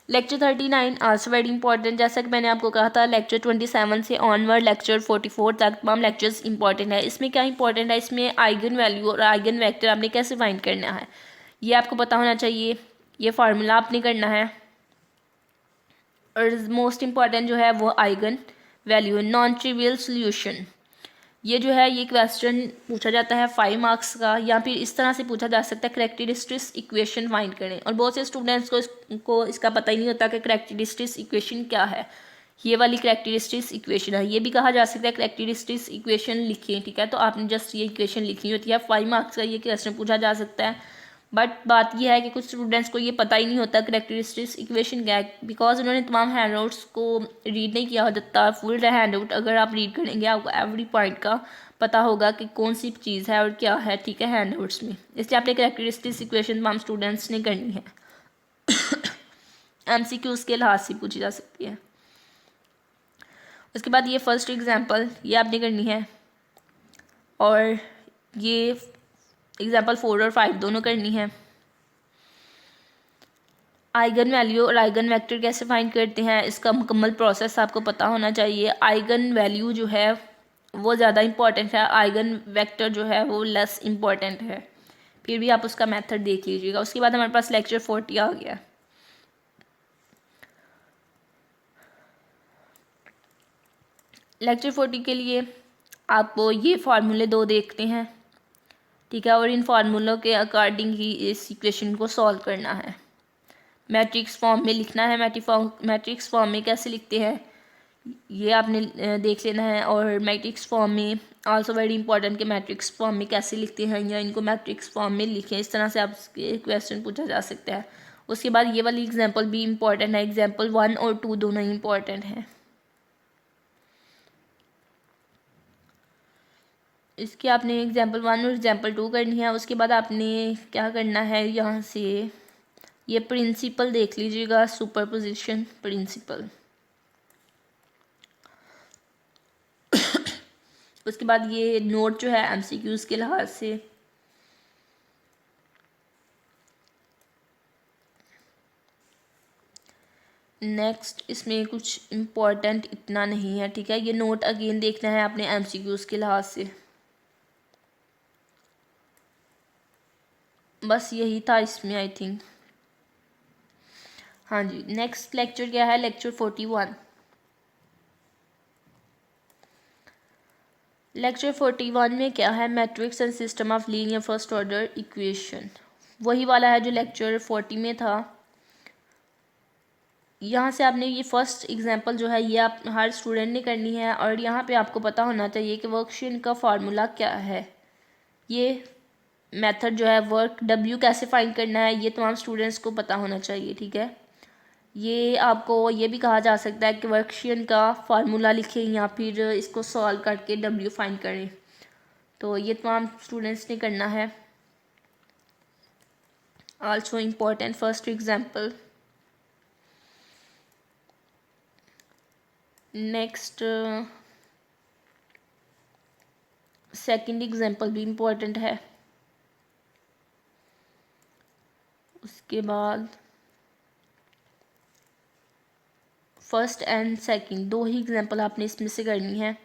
Lecture 39 also very important. जैसा कि मैंने आपको कहा था, लेक्चर 27 से ऑनवर्ड लेक्चर 44 तक तमाम लेक्चर्स इंपॉर्टेंट है। इसमें क्या इंपॉर्टेंट है, इसमें आइगन वैल्यू और आइगन वेक्टर आपने कैसे फाइंड करना है ये आपको पता होना चाहिए। ये फार्मूला आपने करना है। और मोस्ट इम्पॉर्टेंट जो है वो eigen value, non trivial solution. ये जो है ये क्वेश्चन पूछा जाता है 5 मार्क्स का, या फिर इस तरह से पूछा जा सकता है करेक्टरिस्टिक्स इक्वेशन फाइंड करें। और बहुत से स्टूडेंट्स को इसका पता ही नहीं होता कि करेक्टरिस्टिक्स इक्वेशन क्या है। ये वाली करेक्टरिस्टिक्स इक्वेशन है, ये भी कहा जा सकता है करेक्टरिस्टिक्स इक्वेशन लिखिए, ठीक है। तो आपने जस्ट ये इक्वेशन लिखनी होती है। 5 मार्क्स का ये क्वेश्चन पूछा जा सकता है। बट बात यह है कि कुछ स्टूडेंट्स को ये पता ही नहीं होता करेक्टरिस्टिक्स इक्वेशन क्या है, बिकॉज उन्होंने तमाम हैंडआउट्स को रीड नहीं किया होता। फुल हैंडआउट अगर आप रीड करेंगे आपको एवरी पॉइंट का पता होगा कि कौन सी चीज़ है और क्या है, ठीक है, हैंडआउट्स में। इसलिए आपने करेक्टरिस्टिक्स इक्वेशन तमाम स्टूडेंट्स ने करनी है। MCQs के लिहाज से पूछी जा सकती है। उसके बाद ये फर्स्ट एग्जांपल ये आपने करनी है, और ये एग्जांपल 4 और 5 दोनों करनी है। आइगन वैल्यू और आइगन वेक्टर कैसे फाइंड करते हैं, इसका मुकम्मल प्रोसेस आपको पता होना चाहिए। आइगन वैल्यू जो है वो ज़्यादा इंपॉर्टेंट है, आइगन वेक्टर जो है वो लेस इंपॉर्टेंट है। फिर भी आप उसका मेथड देख लीजिएगा। उसके बाद हमारे पास लेक्चर 40 आ गया। लेक्चर 40 के लिए आपको ये फार्मूले 2 देखते हैं, ठीक है, और इन फार्मूलों के अकॉर्डिंग ही इस इक्वेशन को सॉल्व करना है। मैट्रिक्स फॉर्म में लिखना है। मैट्रिक्स फॉर्म में कैसे लिखते हैं ये आपने देख लेना है। और मैट्रिक्स फॉर्म में आल्सो वेरी इंपॉर्टेंट कि मैट्रिक्स फॉर्म में कैसे लिखते हैं या इनको मैट्रिक्स फॉर्म में लिखें। इस तरह से आपसे क्वेश्चन पूछा जा सकता है। उसके बाद ये वाली एग्जांपल भी इंपॉर्टेंट है। एग्जांपल 1 और 2 दोनों ही इंपॉर्टेंट हैं। इसके आपने एग्जांपल 1 और एग्जांपल 2 करनी है। उसके बाद आपने क्या करना है, यहाँ से ये प्रिंसिपल देख लीजिएगा, सुपरपोजिशन प्रिंसिपल। उसके बाद ये नोट जो है MCQs के लिहाज से। नेक्स्ट इसमें कुछ इम्पोर्टेंट इतना नहीं है, ठीक है। ये नोट अगेन देखना है आपने MCQs के लिहाज से। बस यही था इसमें आई थिंक। हाँ जी, नेक्स्ट लेक्चर क्या है, लेक्चर 41। लेक्चर 41 में क्या है, matrix and system of linear first order equation. वही वाला है जो लेक्चर 40 में था। यहाँ से आपने ये फर्स्ट एग्जांपल जो है ये आप हर स्टूडेंट ने करनी है, और यहाँ पे आपको पता होना चाहिए कि वर्कशीट का फार्मूला क्या है। ये मेथड जो है वर्क W कैसे फाइंड करना है ये तमाम स्टूडेंट्स को पता होना चाहिए, ठीक है। ये आपको ये भी कहा जा सकता है कि वर्कशीट का फार्मूला लिखें या फिर इसको सॉल्व करके W फाइंड करें। तो ये तमाम स्टूडेंट्स ने करना है। Also important first example. Next second example भी इम्पोर्टेंट है। उसके बाद फर्स्ट एंड सेकंड दो ही एग्जांपल आपने इसमें से करनी है।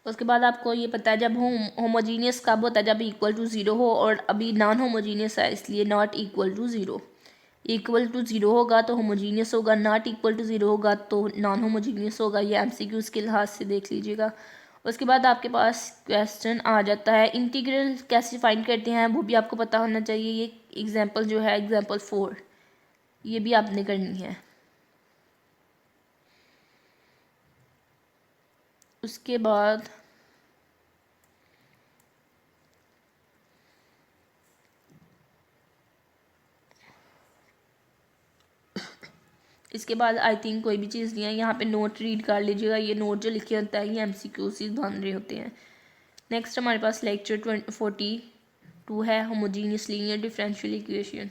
उसके बाद आपको ये पता है जब होमोजीनियस कब होता है, जब इक्वल टू ज़ीरो हो, और अभी नॉन होमोजीनियस है इसलिए not equal to zero. Equal to zero होगा तो होमोजीनियस होगा, नॉट इक्वल टू ज़ीरो होगा तो नॉन होमोजीनियस होगा। ये MCQs के लिहाज से देख लीजिएगा। उसके बाद आपके पास क्वेश्चन आ जाता है इंटीग्रल कैसे फाइंड करते हैं, वो भी आपको पता होना चाहिए। ये एग्जांपल जो है एग्जांपल 4 ये भी आपने करनी है। उसके बाद इसके बाद आई थिंक कोई भी चीज़ नहीं है। यहाँ पे नोट रीड कर लीजिएगा, ये नोट जो लिखे होता है ये MCQ से बन रहे होते हैं। नेक्स्ट हमारे पास लेक्चर 42 है, होमोजीनियस लीनियर डिफरेंशियल इक्वेशन।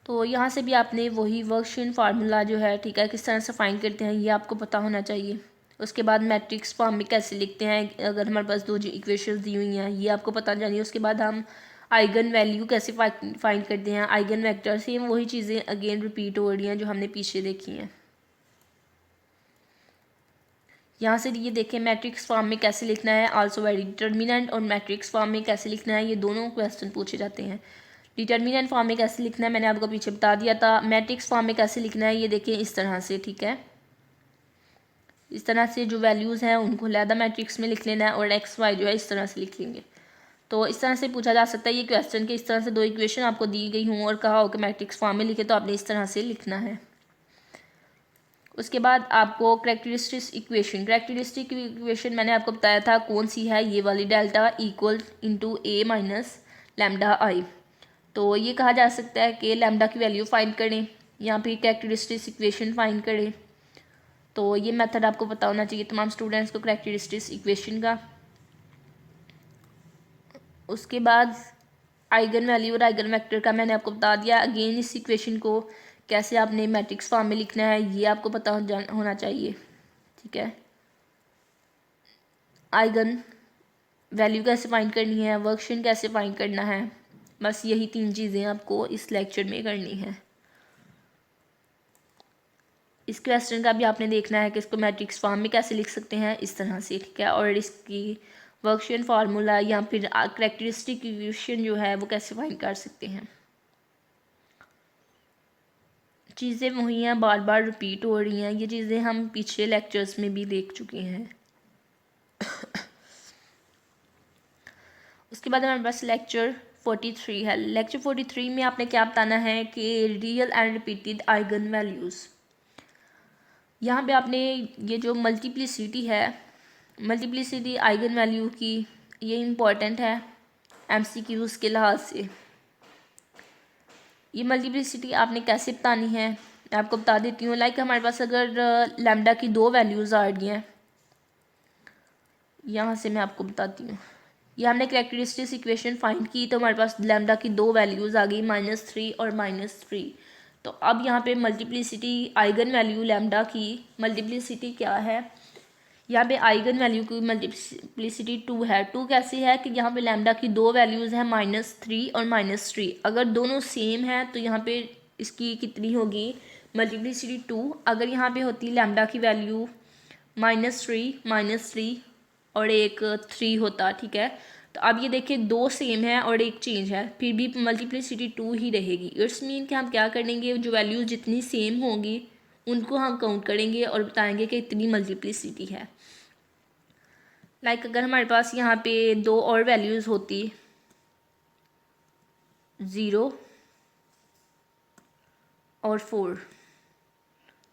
तो यहाँ से भी आपने वही वर्कशीट फार्मूला जो है, ठीक है, किस तरह से फाइंड करते हैं ये आपको पता होना चाहिए। उसके बाद मैट्रिक्स फॉर्म में कैसे लिखते हैं अगर हमारे पास दो जो इक्वेशंस दी हुई हैं ये आपको पता चाहिए। उसके बाद हम आइगन वैल्यू कैसे फाइंड करते हैं, आइगन वेक्टर, सेम वही चीज़ें अगेन रिपीट हो रही हैं जो हमने पीछे देखी हैं। यहाँ से ये देखें मैट्रिक्स फॉर्म में कैसे लिखना है, आल्सो वेरी डिटर्मिनेंट और मैट्रिक्स फॉर्म में कैसे लिखना है, ये दोनों क्वेश्चन पूछे जाते हैं। डिटर्मिनेंट फॉर्म में कैसे लिखना है मैंने आपको पीछे बता दिया था। मैट्रिक्स फॉर्म में कैसे लिखना है ये देखें इस तरह से, ठीक है, इस तरह से जो वैल्यूज़ हैं उनको अलहदा मैट्रिक्स में लिख लेना है और एक्स वाई जो है इस तरह से लिख लेंगे। तो इस तरह से पूछा जा सकता है ये क्वेश्चन कि इस तरह से दो इक्वेशन आपको दी गई हों और कहा हो कि मैट्रिक्स फॉर्म में लिखे, तो आपने इस तरह से लिखना है। उसके बाद आपको करेक्टरिस्टिक इक्वेशन मैंने आपको बताया था कौन सी है, ये वाली, डेल्टा इक्वल इंटू ए माइनस लैम्डा आई। तो ये कहा जा सकता है कि लैम्डा की वैल्यू फाइंड करें या फिर करेक्टरिस्टिक इक्वेशन फाइंड करें। तो ये मेथड आपको पता होना चाहिए तमाम स्टूडेंट्स को करेक्टरिस्टिक इक्वेशन का। उसके बाद आइगन वैल्यू और आइगन वेक्टर का मैंने आपको बता दिया। अगेन इस इक्वेशन को कैसे आपने मैट्रिक्स फॉर्म में लिखना है ये आपको पता होना चाहिए, ठीक है। आइगन वैल्यू कैसे फाइंड करनी है, वर्कशीट कैसे फाइंड करना है, बस यही 3 चीज़ें आपको इस लेक्चर में करनी है। इस क्वेश्चन का भी आपने देखना है कि इसको मैट्रिक्स फॉर्म में कैसे लिख सकते हैं इस तरह से, ठीक है, और इसकी वर्कशीट फार्मूला या फिर करेक्टरिस्टिक इक्वेशन जो है वो कैसे फाइंड कर सकते हैं। चीज़ें वही हैं, बार बार रिपीट हो रही हैं, ये चीज़ें हम पिछले लेक्चर्स में भी देख चुके हैं। उसके बाद हमारे पास लेक्चर 43 है। लेक्चर 43 में आपने क्या बताना है कि real and repeated eigen values. यहाँ पे आपने ये जो मल्टीप्लिसिटी है, मल्टीप्लिसिटी आइगन वैल्यू की, ये इम्पॉर्टेंट है MCQs के लिहाज से। ये मल्टीप्लिसिटी आपने कैसे बतानी है मैं आपको बता देती हूँ। लाइक हमारे पास अगर लैम्डा की 2 वैल्यूज़ आ रही हैं, यहाँ से मैं आपको बताती हूँ, ये हमने करेक्टरिस्टिक इक्वेशन फाइंड की तो हमारे पास लैम्डा की 2 वैल्यूज़ आ गई, -3 और -3। तो अब यहाँ पे मल्टीप्लिसिटी आइगन वैल्यू लैम्डा की मल्टीप्लिसिटी क्या है, यहाँ पे आइगन वैल्यू की मल्टीप्लिसिटी 2 है। 2 कैसी है कि यहाँ पे लैम्डा की 2 वैल्यूज़ हैं, -3 और -3। अगर दोनों सेम हैं तो यहाँ पे इसकी कितनी होगी मल्टीप्लिसिटी 2। अगर यहाँ पे होती लैम्डा की वैल्यू -3 और एक 3 होता, ठीक है। तो अब ये देखिए 2 सेम है और एक चेंज है, फिर भी मल्टीप्लिसिटी 2 ही रहेगी। इट्स मीन कि हम क्या करेंगे, जो वैल्यूज़ जितनी सेम होंगी उनको हम काउंट करेंगे और बताएंगे कि इतनी मल्टीप्लिसिटी है। लाइक अगर हमारे पास यहाँ पे 2 और वैल्यूज़ होती, 0 और 4,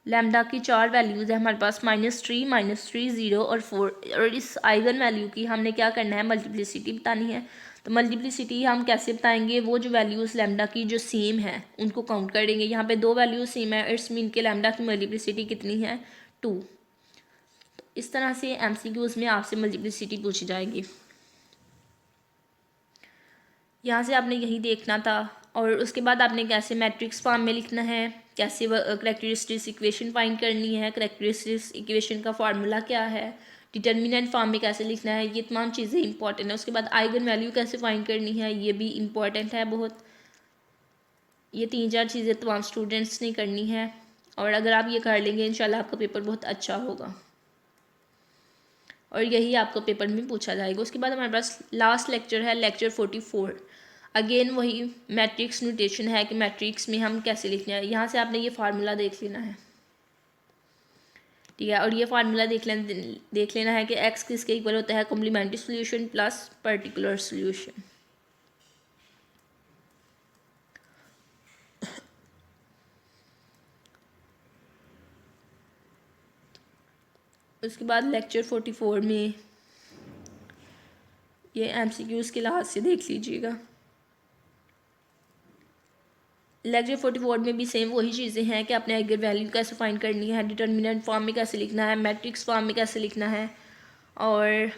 लैम्डा की 4 वैल्यूज़ है हमारे पास, -3, 0 और 4, और इस आइगन वैल्यू की हमने क्या करना है मल्टीप्लिसिटी बतानी है। तो मल्टीप्लिसिटी हम कैसे बताएंगे, वो जो वैल्यूज़ लैम्डा की जो सेम है उनको काउंट करेंगे। यहाँ पे 2 वैल्यूज़ सेम है, इट्स मीन के लैम्डा की मल्टीप्लिसिटी कितनी है 2। तो इस तरह से MCQs में आपसे मल्टीप्लिसिटी पूछी जाएगी। यहाँ से आपने यही देखना था। और उसके बाद आपने कैसे मैट्रिक्स फॉर्म में लिखना है, कैसे करेक्टरिस्टिक इक्वेशन फाइंड करनी है, करेक्टरिस्टिक इक्वेशन का फार्मूला क्या है, डिटर्मिनेंट फॉर्म में कैसे लिखना है, ये तमाम चीज़ें इंपॉर्टेंट है। उसके बाद आइगन वैल्यू कैसे फाइंड करनी है ये भी इम्पॉर्टेंट है बहुत। ये 3-4 चीज़ें तमाम स्टूडेंट्स ने करनी है और अगर आप ये कर लेंगे इंशाल्लाह आपका पेपर बहुत अच्छा होगा और यही आपको पेपर में पूछा जाएगा। उसके बाद हमारे पास लास्ट लेक्चर है, लेक्चर 44। अगेन वही मैट्रिक्स नोटेशन है कि मैट्रिक्स में हम कैसे लिखना है। यहाँ से आपने ये फार्मूला देख लेना है, ठीक है, और ये फार्मूला देख लेना है कि x किसके इक्वल होता है, complementary solution plus particular solution. उसके बाद लेक्चर 44 में ये MCQs के लिहाज से देख लीजिएगा। लेक्चर 44 में भी सेम वही चीज़ें हैं कि आपने आइगन वैल्यू कैसे फाइंड करनी है, डिटर्मिनेंट फॉर्म में कैसे लिखना है, मैट्रिक्स फॉर्म में कैसे लिखना है और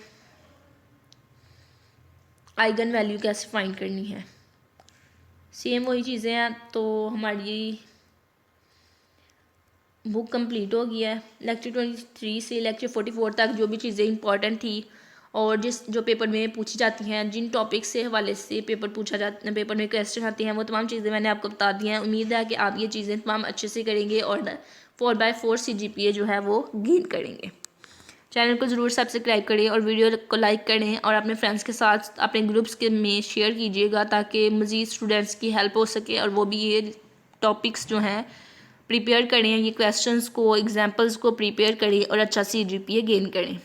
आइगन वैल्यू कैसे फाइंड करनी है। सेम वही चीज़ें हैं। तो हमारी बुक कंप्लीट हो गया है। लेक्चर 23 से लेक्चर 44 तक जो भी चीज़ें इंपॉर्टेंट थी और जो पेपर में पूछी जाती हैं, जिन टॉपिक से हवाले से पेपर में क्वेश्चन आते हैं, वो तमाम चीज़ें मैंने आपको बता दी हैं। उम्मीद है कि आप ये चीज़ें तमाम अच्छे से करेंगे और 4/4 CGPA जो है वो गेन करेंगे। चैनल को ज़रूर सब्सक्राइब करें और वीडियो को लाइक करें और अपने फ्रेंड्स के साथ अपने ग्रुप्स के में शेयर कीजिएगा ताकि मज़ीद स्टूडेंट्स की हेल्प हो सके और वो भी ये टॉपिक्स जो हैं प्रिपेयर करें, ये क्वेश्चंस को, एग्जांपल्स को प्रिपेयर करें और अच्छा CGPA गेन करें।